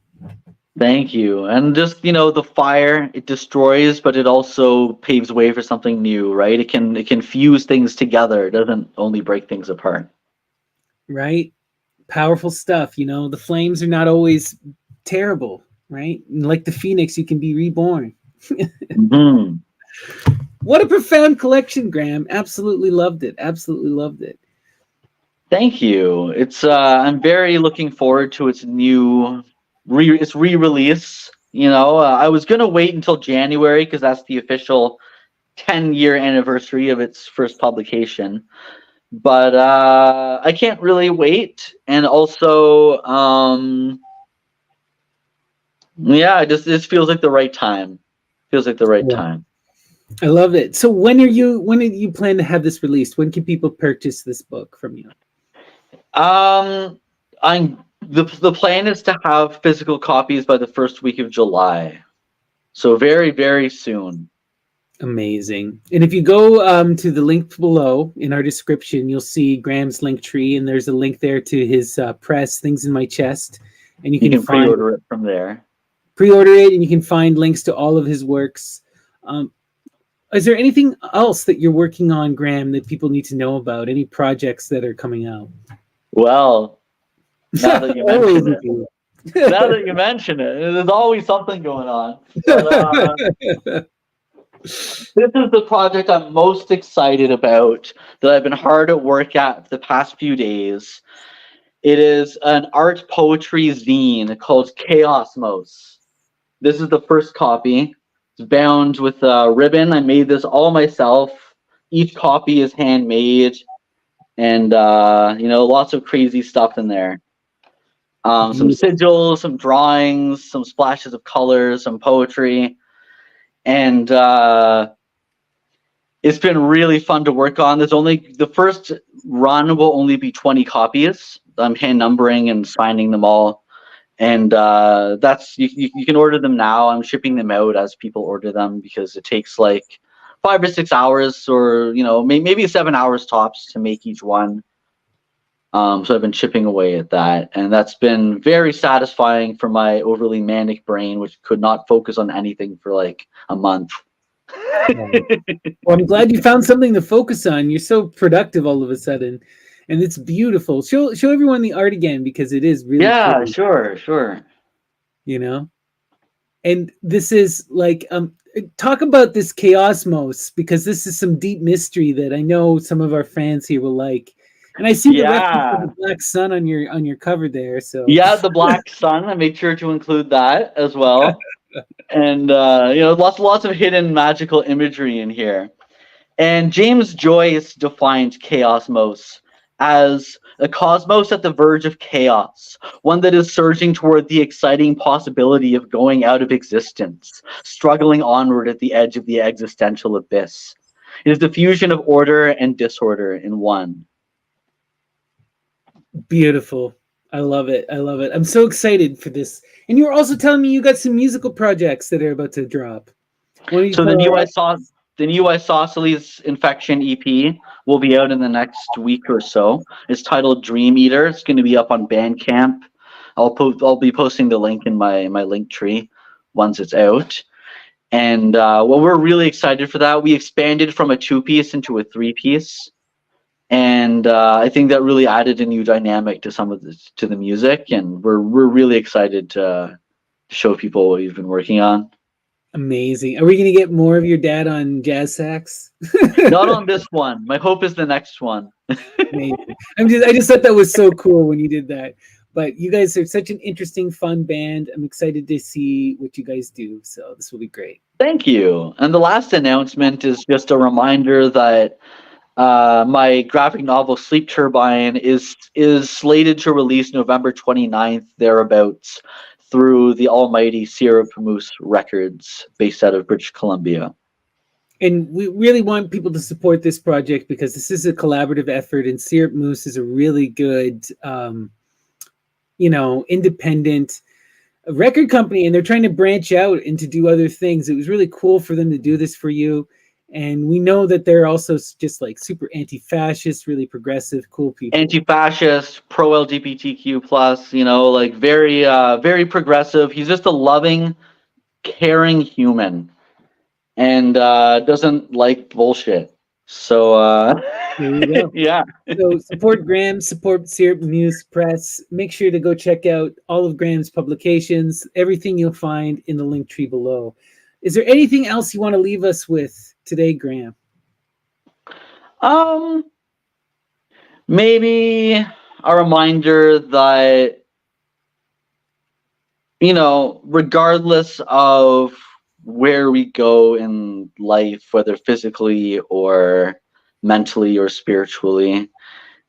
Thank you. And just, the fire, it destroys, but it also paves way for something new, right? It can fuse things together. It doesn't only break things apart. Right? Powerful stuff. The flames are not always terrible, right? And like the phoenix, you can be reborn. What a profound collection, Graham. Absolutely loved it. Thank you. It's I'm very looking forward to its re-release. I was gonna wait until January because that's the official 10-year anniversary of its first publication. But I can't really wait, and also, it feels like the right time. Time. I love it. So when do you plan to have this released? When can people purchase this book from you? The plan is to have physical copies by the first week of July. So very, very soon. Amazing. And if you go to the link below in our description, you'll see Graham's link tree, and there's a link there to his press, Things in My Chest. And you can pre-order it from there. Pre-order it, and you can find links to all of his works. Is there anything else that you're working on, Graham, that people need to know about? Any projects that are coming out? Well, now that you mention it, there's always something going on. But, this is the project I'm most excited about, that I've been hard at work at the past few days. It is an art poetry zine called Chaosmos. This is the first copy. It's bound with a ribbon. I made this all myself. Each copy is handmade, and lots of crazy stuff in there. Some sigils, some drawings, some splashes of colors, some poetry, and it's been really fun to work on. The first run will only be 20 copies. I'm hand numbering and signing them all, and that's you can order them now. I'm shipping them out as people order them because it takes like 5 or 6 hours, or maybe 7 hours tops to make each one. So I've been chipping away at that, and that's been very satisfying for my overly manic brain, which could not focus on anything for like a month. Well, I'm glad you found something to focus on. You're so productive all of a sudden, and it's beautiful. Show everyone the art again, because it is really pretty, sure. And this is like talk about this Chaosmos, because this is some deep mystery that I know some of our fans here will like. And I see the reference to the black sun on your cover there. So yeah, the black sun. I made sure to include that as well. And lots of hidden magical imagery in here. And James Joyce defined Chaosmos as a cosmos at the verge of chaos, one that is surging toward the exciting possibility of going out of existence, struggling onward at the edge of the existential abyss. It is the fusion of order and disorder in one. Beautiful. I love it. I'm so excited for this. And you were also telling me you got some musical projects that are about to drop. So the new Isosceles Infection EP will be out in the next week or so. It's titled Dream Eater. It's going to be up on Bandcamp. I'll be posting the link in my link tree once it's out. And we're really excited for that. We expanded from a 2-piece into a 3-piece. And I think that really added a new dynamic to the music, and we're really excited to show people what we've been working on. Amazing. Are we going to get more of your dad on jazz sax? Not on this one. My hope is the next one. Amazing. I just thought that was so cool when you did that. But you guys are such an interesting, fun band. I'm excited to see what you guys do. So this will be great. Thank you. And the last announcement is just a reminder that my graphic novel Sleep Turbine is slated to release November 29th, thereabouts, through the almighty Sierra Moose Records, based out of British Columbia. And we really want people to support this project, because this is a collaborative effort, and Sierra Moose is a really good, independent record company, and they're trying to branch out and to do other things. It was really cool for them to do this for you. And we know that they're also just like super anti-fascist, really progressive, cool people. Anti-fascist, pro-LGBTQ plus, like very, very progressive. He's just a loving, caring human, and doesn't like bullshit. So there you go. Yeah. So support Graham, support Sierra Moose Press. Make sure to go check out all of Graham's publications. Everything you'll find in the link tree below. Is there anything else you want to leave us with today, Graham? Maybe a reminder that, regardless of where we go in life, whether physically or mentally or spiritually,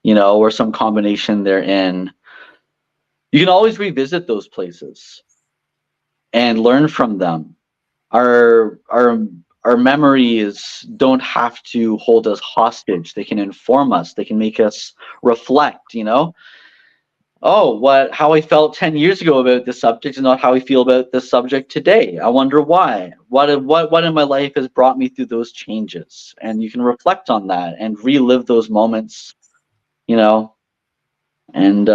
or some combination therein, you can always revisit those places and learn from them. Our memories don't have to hold us hostage. They can inform us. They can make us reflect, how I felt 10 years ago about this subject is not how I feel about this subject today. I wonder why. What in my life has brought me through those changes? And you can reflect on that and relive those moments, and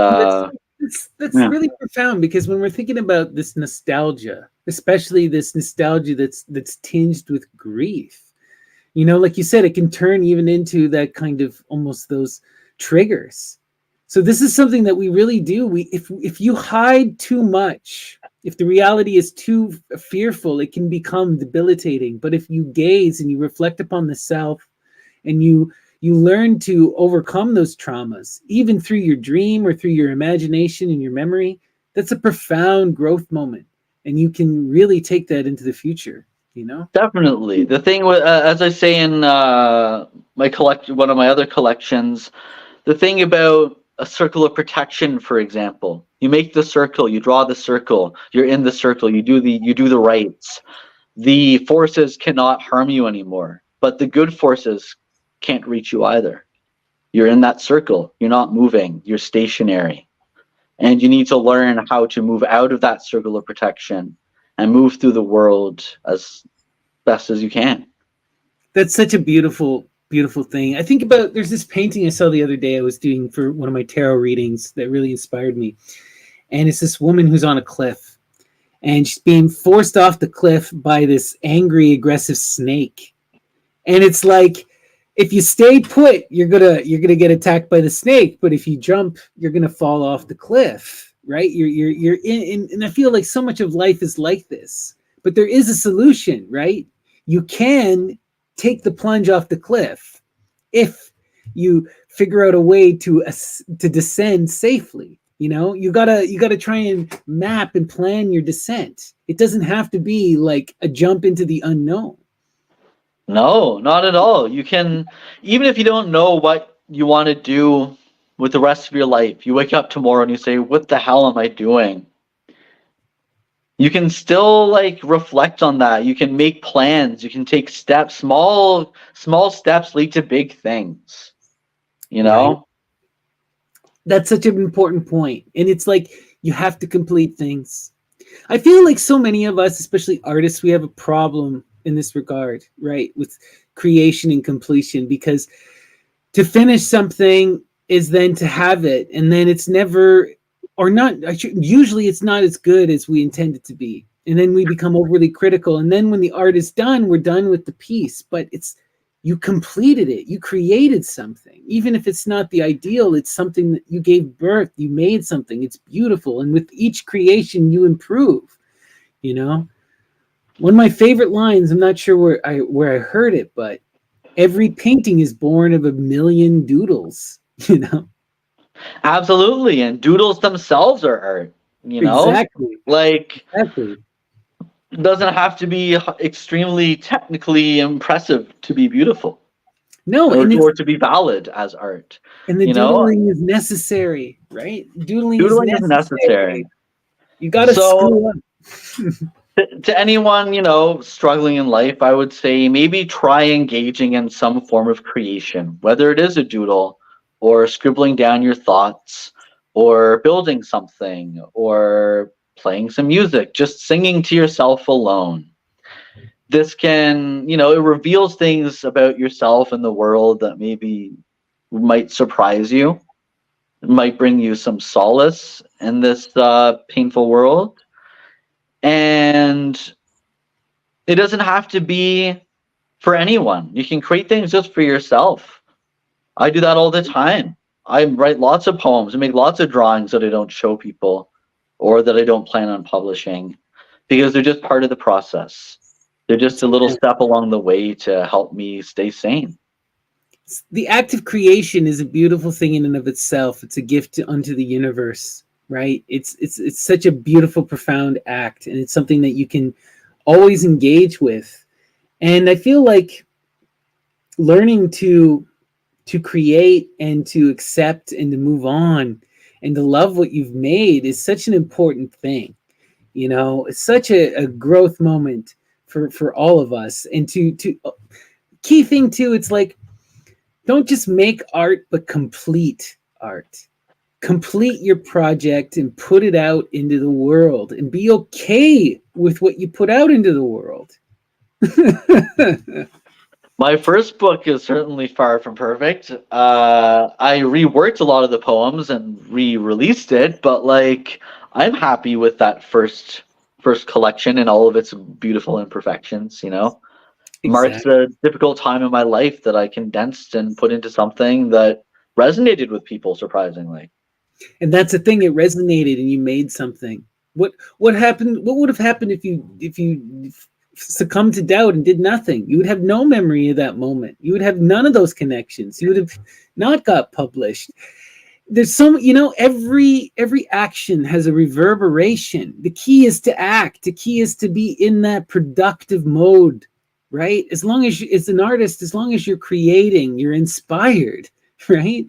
that's really profound, because when we're thinking about this nostalgia, especially this nostalgia that's tinged with grief, like you said, it can turn even into that kind of almost those triggers. So this is something that we really do. If you hide too much, if the reality is too fearful, it can become debilitating. But if you gaze and you reflect upon the self, and you You learn to overcome those traumas, even through your dream or through your imagination and your memory. That's a profound growth moment. And you can really take that into the future, you know? Definitely. The thing with, as I say in my collection, one of my other collections, the thing about a circle of protection, for example, you make the circle, you draw the circle, you're in the circle, you do the rites. The forces cannot harm you anymore, but the good forces can't reach you either. You're in that circle, you're not moving, you're stationary. And you need to learn how to move out of that circle of protection and move through the world as best as you can. That's such a beautiful, beautiful thing. I think about there's this painting I saw the other day I was doing for one of my tarot readings that really inspired me. And it's this woman who's on a cliff and she's being forced off the cliff by this angry, aggressive snake. And it's like, if you stay put, you're gonna get attacked by the snake. But if you jump, you're gonna fall off the cliff, right? You're in, and I feel like so much of life is like this. But there is a solution, right? You can take the plunge off the cliff if you figure out a way to descend safely. You know, you gotta try and map and plan your descent. It doesn't have to be like a jump into the unknown. No, not at all. You can, even if you don't know what you want to do with the rest of your life, you wake up tomorrow and you say, "What the hell am I doing?" You can still like reflect on that. You can make plans. You can take steps. Small steps lead to big things. You Right. know? That's such an important point. And it's like you have to complete things. I feel like so many of us, especially artists, we have a problem in this regard, right? With creation and completion, because to finish something is then to have it. And then it's never, or not, usually it's not as good as we intend it to be. And then we become overly critical. And then when the art is done, we're done with the piece. But it's, you completed it, you created something. Even if it's not the ideal, it's something that you gave birth, you made something, it's beautiful. And with each creation, you improve, you know? One of my favorite lines, I'm not sure where I heard it, but every painting is born of a million doodles, you know? Absolutely. And doodles themselves are art, you know? Exactly. Like, Exactly. it doesn't have to be extremely technically impressive to be beautiful No, or to be valid as art. and the You know, doodling is necessary, right? Doodling is doodling is necessary. necessary. You got to So, screw up. to anyone, struggling in life, I would say maybe try engaging in some form of creation, whether it is a doodle or scribbling down your thoughts or building something or playing some music, just singing to yourself alone. This can, it reveals things about yourself and the world that maybe might surprise you. It might bring you some solace in this painful world. And it doesn't have to be for anyone. You can create things just for yourself. I do that all the time. I write lots of poems and make lots of drawings that I don't show people or that I don't plan on publishing because they're just part of the process. They're just a little step along the way to help me stay sane. The act of creation is a beautiful thing in and of itself. It's a gift unto the universe, right? It's such a beautiful, profound act, and it's something that you can always engage with. And I feel like learning to create and to accept and to move on and to love what you've made is such an important thing. You know, it's such a growth moment for all of us. And to key thing too, it's like, don't just make art, but complete art. Complete your project and put it out into the world and be okay with what you put out into the world. My first book is certainly far from perfect. I reworked a lot of the poems and re-released it, but like I'm happy with that first collection and all of its beautiful imperfections, marks Exactly. a difficult time in my life that I condensed and put into something that resonated with people surprisingly. And that's the thing, it resonated and you made something. What happened, what would have happened if you succumbed to doubt and did nothing. You would have no memory of that moment. You would have none of those connections. You would have not got published. There's some, every action has a reverberation. The key is to act. The key is to be in that productive mode, right? As long as as an artist, as long as you're creating, you're inspired, right?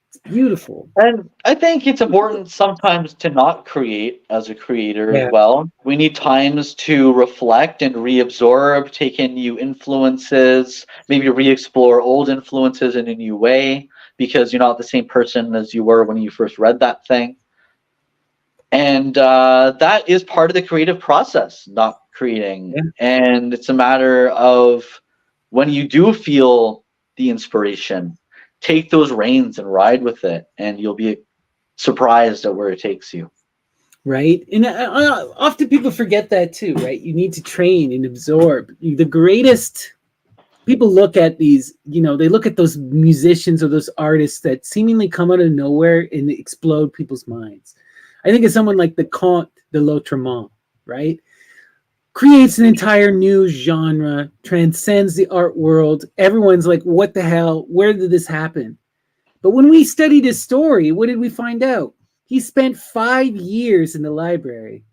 It's beautiful. And I think it's important sometimes to not create as a creator as Yeah. well. We need times to reflect and reabsorb, take in new influences, maybe re-explore old influences in a new way, because you're not the same person as you were when you first read that thing. And that is part of the creative process, not creating. Yeah. And it's a matter of when you do feel the inspiration, take those reins and ride with it, and you'll be surprised at where it takes you. Right. And often people forget that too, right? You need to train and absorb. The greatest people look at these, they look at those musicians or those artists that seemingly come out of nowhere and explode people's minds. I think of someone like the Comte de Lautremont, right? Creates an entire new genre, transcends the art world. Everyone's like, what the hell? Where did this happen? But when we studied his story, what did we find out? He spent 5 years in the library.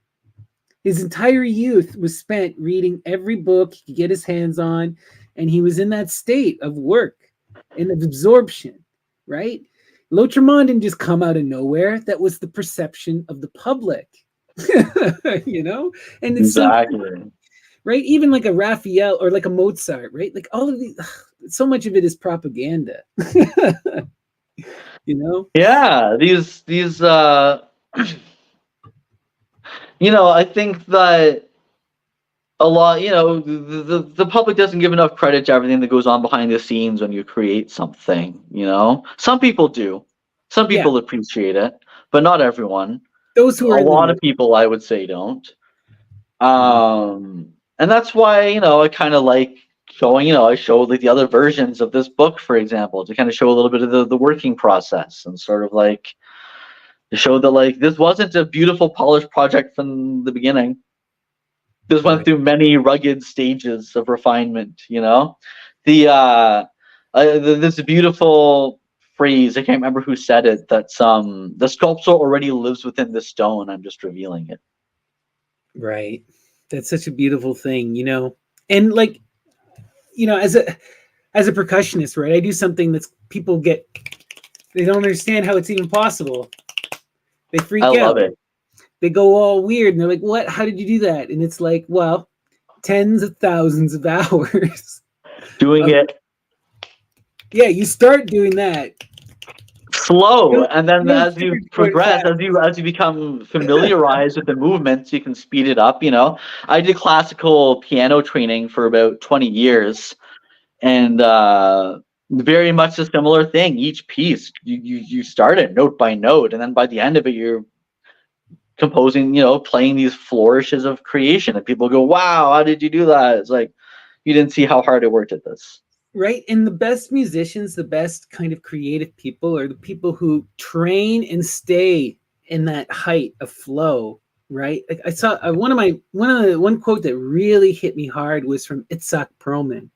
His entire youth was spent reading every book he could get his hands on, and he was in that state of work and of absorption, right? Lautremont didn't just come out of nowhere. That was the perception of the public, And it's Exactly. right? Even like a Raphael or like a Mozart, right? Like all of these, so much of it is propaganda, Yeah, these I think that a lot, the public doesn't give enough credit to everything that goes on behind the scenes when you create something, Some people do. Some people appreciate it, but not everyone. Those who A are lot of people, I would say, don't. And that's why, I kind of like showing, I show like the other versions of this book, for example, to kind of show a little bit of the working process and sort of like to show that like this wasn't a beautiful polished project from the beginning. This went through many rugged stages of refinement, This beautiful phrase, I can't remember who said it, that the sculpture already lives within the stone, I'm just revealing it. Right. That's such a beautiful thing, And like, as a percussionist, right? I do something that's people they don't understand how it's even possible. They freak out. I love it. They go all weird and they're like, what? How did you do that? And it's like, well, tens of thousands of hours. Doing it. Yeah, you start doing that. Slow, and then as you progress, as you become familiarized with the movements, you can speed it up. I did classical piano training for about 20 years, and very much a similar thing. Each piece, you start it note by note, and then by the end of it, you're composing, playing these flourishes of creation, and people go, "Wow, how did you do that?" It's like you didn't see how hard I worked at this. Right. And the best musicians, the best kind of creative people are the people who train and stay in that height of flow. Right. Like I saw one quote that really hit me hard was from Itzhak Perlman,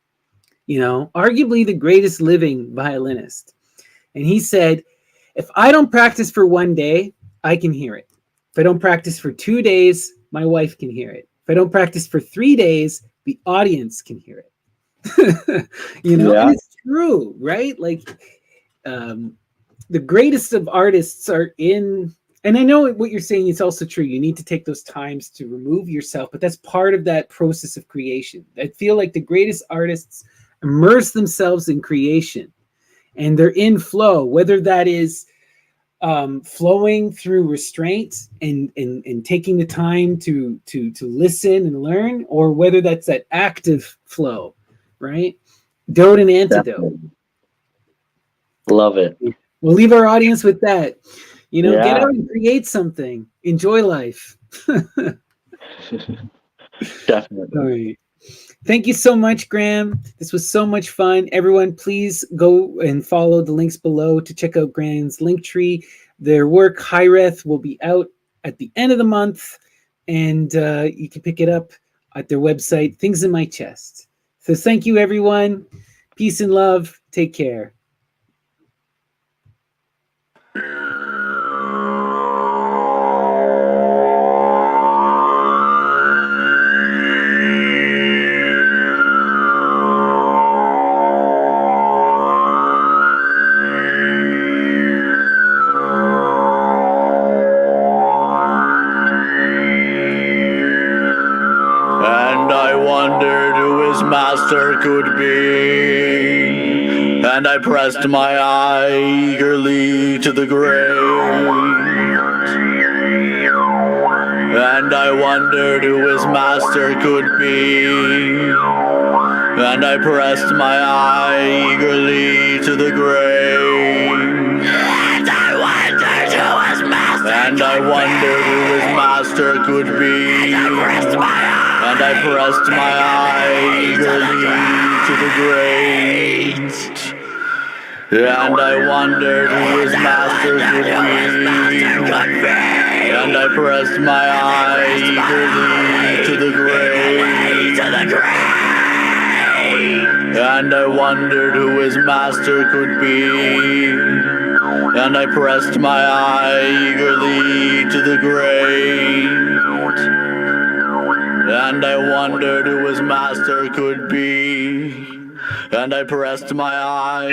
arguably the greatest living violinist. And he said, if I don't practice for 1 day, I can hear it. If I don't practice for 2 days, my wife can hear it. If I don't practice for 3 days, the audience can hear it. And it's true, right? Like the greatest of artists are in, and I know what you're saying is also true. You need to take those times to remove yourself, but that's part of that process of creation. I feel like the greatest artists immerse themselves in creation and they're in flow, whether that is flowing through restraint and taking the time to listen and learn, or whether that's that active flow. Right? Dote and antidote. Definitely. Love it. We'll leave our audience with that. Get out and create something. Enjoy life. Definitely. All right. Thank you so much, Graham. This was so much fun. Everyone, please go and follow the links below to check out Graham's Linktree. Their work, Hiraeth, will be out at the end of the month, and you can pick it up at their website, Things in My Chest. So thank you, everyone. Peace and love. Take care. Master could be, and I pressed my eye eagerly to the grave, and I wondered who his master could be, and I pressed my eye eagerly to the grave, and I wondered who his master could be, and I pressed my eye eagerly to the grave, and I wondered who his master could be, and I pressed my eye eagerly to the grave, and I wondered who his master could be, and I pressed my eye eagerly to the grave. And I wondered who his master could be, and I pressed my eye